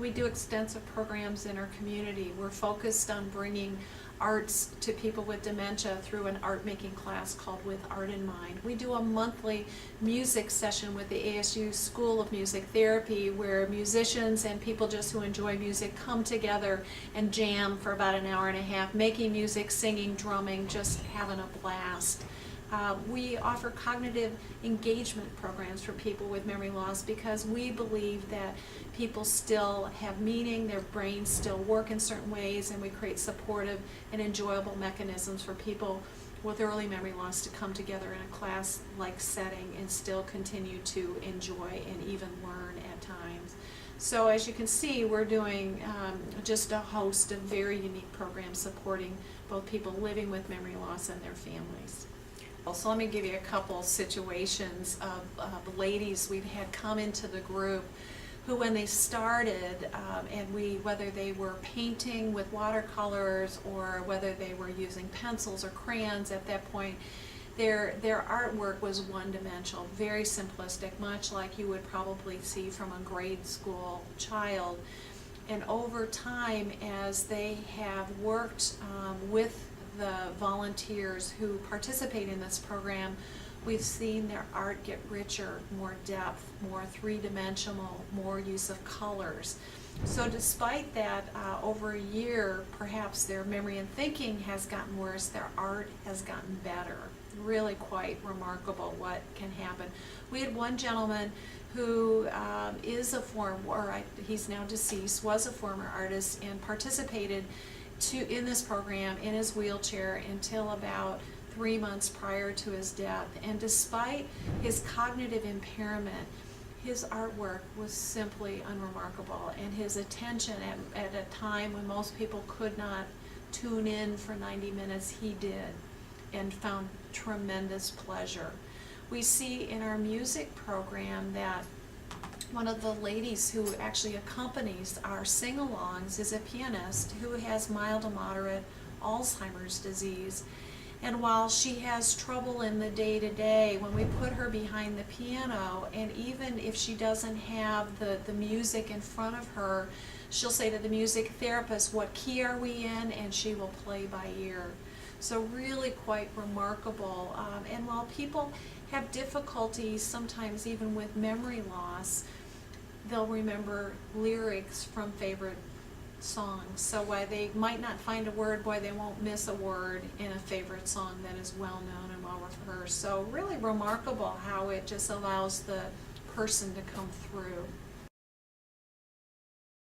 We do extensive programs in our community. We're focused on bringing arts to people with dementia through an art making class called With Art in Mind. We do a monthly music session with the ASU School of Music Therapy where musicians and people just who enjoy music come together and jam for about an hour and a half, making music, singing, drumming, just having a blast. We offer cognitive engagement programs for people with memory loss because we believe that people still have meaning, their brains still work in certain ways, and we create supportive and enjoyable mechanisms for people with early memory loss to come together in a class-like setting and still continue to enjoy and even learn at times. So as you can see, we're doing just a host of very unique programs supporting both people living with memory loss and their families. So let me give you a couple situations of ladies we've had come into the group who, when they started, whether they were painting with watercolors or whether they were using pencils or crayons at that point, their artwork was one-dimensional, very simplistic, much like you would probably see from a grade school child. And over time, as they have worked with the volunteers who participate in this program, we've seen their art get richer, more depth, more three-dimensional, more use of colors. So despite that, over a year, perhaps their memory and thinking has gotten worse, their art has gotten better. Really quite remarkable what can happen. We had one gentleman who is a former, he's now deceased, was a former artist and participated in this program in his wheelchair until about 3 months prior to his death. And despite his cognitive impairment, his artwork was simply unremarkable, and his attention at a time when most people could not tune in for 90 minutes, he did, and found tremendous pleasure. We see in our music program that one of the ladies who actually accompanies our sing-alongs is a pianist who has mild to moderate Alzheimer's disease. And while she has trouble in the day-to-day, when we put her behind the piano, and even if she doesn't have the music in front of her, she'll say to the music therapist, "What key are we in?" and she will play by ear. So really quite remarkable. And while people have difficulties sometimes even with memory loss, they'll remember lyrics from favorite songs. So while they might not find a word, boy, they won't miss a word in a favorite song that is well known and well rehearsed. So really remarkable how it just allows the person to come through.